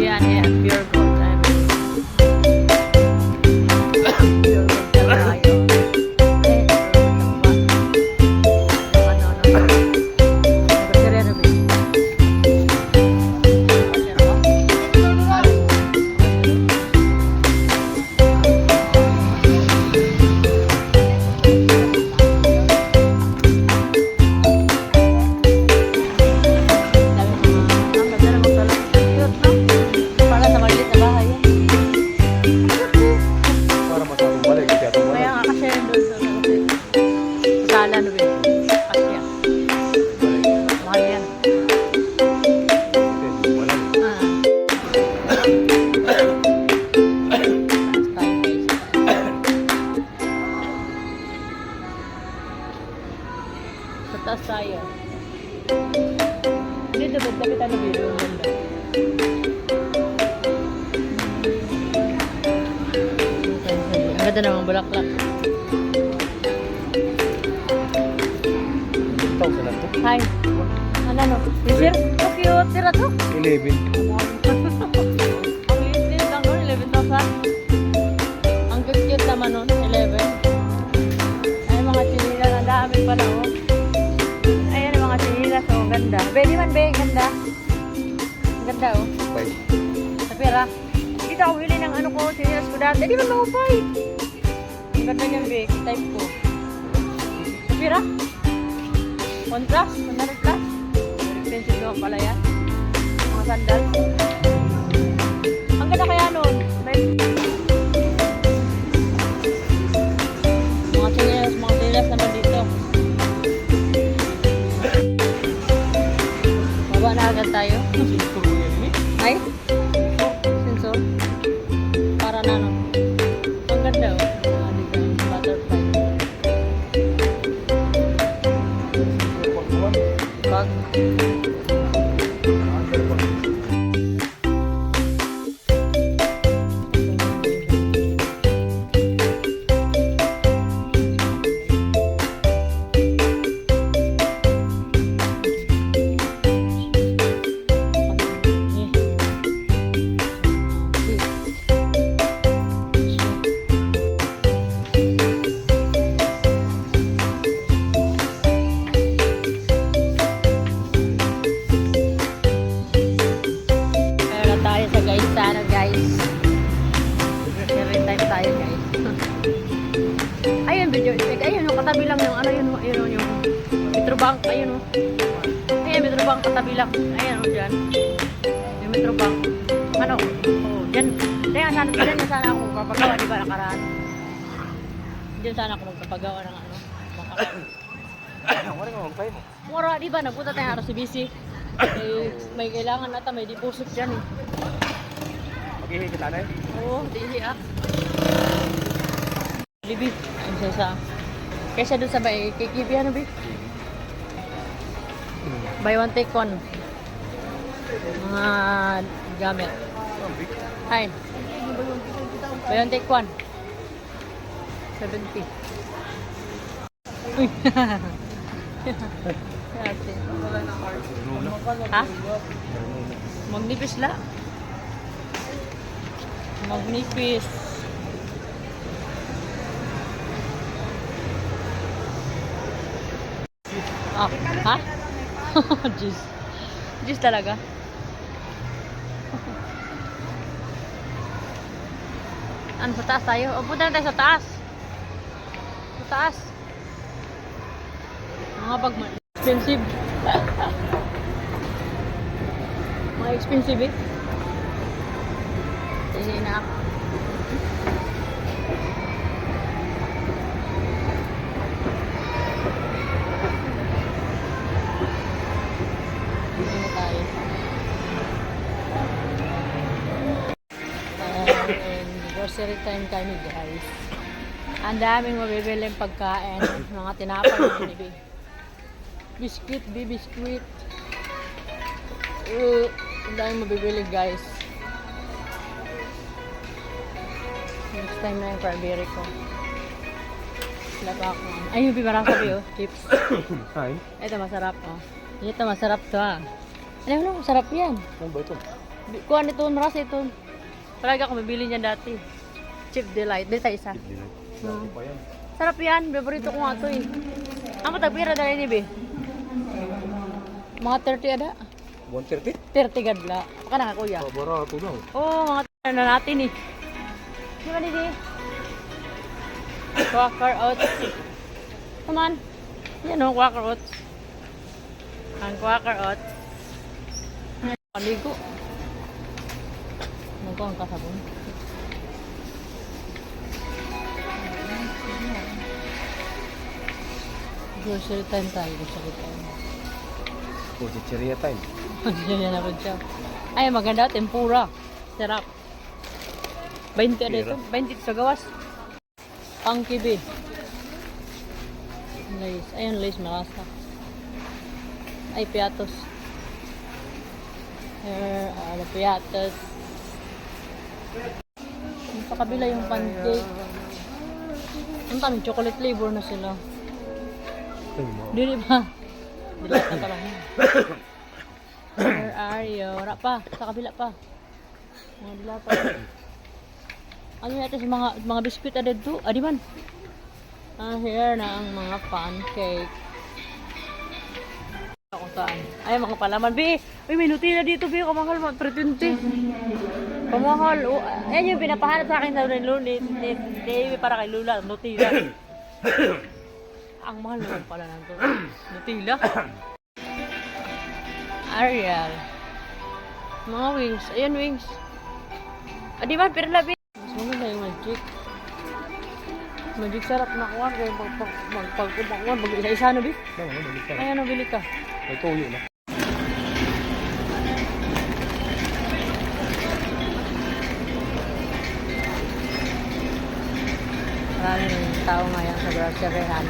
Yan, yan. Pure gold. Pure gold tayo. Taas tayo. Hindi, dapat kapitan na biro. Ang ganda namang bulaklak. Hi. Ano no? Sir, so cute. Tira to? 11. Ang liit lang nun, 11,000. Ang cute naman nun, 11. Ay, mga chinila, ang dami pala oh. So, ganda. Pwede man, be. Ganda. Ganda, oh. Sa pera. Dito ako bili ng ano ko, sinilas ko dati. Di man maupay. Ang ganda niyan, be. Type ko. Sa pera. 1 plus. 100 plus. Expensive naman pala yan. Mga sandal. Ang ganda kaya nun. Mga sinilas naman dito. Na agad tayo. Ay? Sensor? Para na no? Ang ganda oh. Butterfly. Bag. Ayun, video check. Ayun, yung katabi lang yung ano yun, yung Metrobank, ayun oh. Ayun, Metrobank katabi lang. Ayun oh, dyan. Yung Metrobank. Ano? Oh, dyan. Dyan sana ako magpapagawa, di ba, nakaraan. Dyan sana ako magpapagawa ng ano. Wala nga magpay mo. Mura, di ba, nagpunta tayong RCBC. May kailangan nata, may deposit dyan eh. Maghihi kita na eh. Oo, dihi ah. Libid. Ang sasa. Kaysa doon sa may kikibi ano bi? Buy one take one. Mga gamit. Hi. Buy one take one. 70. Uy. Ha? Magnipis la. Magnipis. Ah, ha? Jeez. Jeez talaga. Ano, sa taas tayo? O, punta na tayo sa taas. Sa taas. Mga bag mo. Expensive. Mga expensive eh. Hindi na ako. Grocery time kami guys. Ang daming mabibiling pagkain, mga tinapay na binibig. Biscuit, biscuit. Ang daming mabibili guys. Next time na yung Barberi ko. Laka ako. Ay, yung pimarang sabi oh, chips. Hi. Ito masarap oh. Ito masarap to ah. Ano no, sarap yan. Ano ba ito? Kuha nito, maras ito. Talaga ako mabili niyan dati. Chip Delight. Dito isa. Dati pa yan. Sarap yan. Favorito ko nga ito eh. Ang matagpira dahil ni Be. Mga 30 ada. 130? 30 gadla. Baka na kuya. Barato daw. Oo, mga na natin eh. Di ba Didi? Quaker oats. Come on. Yan o, Quaker oats. Ang Quaker oats. Paligo. Ano ko ang kasabon? Grocery time tayo. Grocery time. Oh, chicheria time. Diyan na rin siya. Ay, maganda. Tempura. Sarap. 20 ano ito? 20 sa gawas. Ang kibi. Lace. Ayun, lace malasa. Ay, piatos. Here, piatos. Sa kabila yung pancake. Ang dami, chocolate flavor na sila. Dili ba? Dili pa ka lang. Where are you? Wala pa. Sa kabila pa. Mga dila pa. Ano natin sa mga biskuit na dito? Di man. Here na ang mga pancake. Kung saan. Ay, mga palaman. Bi! Uy, may Nutella dito, Bi. Kamahal mo. 320. Kamahal. Ayan yung pinapahanap sa akin sa ni para kay Lula. Nutella. Ang mahal naman pala nito. Nutella. Ariel. Mga wings. Ayan, wings. Di ba? Pero labi. Mas maganda yung magic. Magic sarap na kuwan. Kaya magpagkumakuan. Mag-isa-isa na, Bi. Ayan, nabili ka. May tuyo na. Maraming tao ngayon sa groceryhan.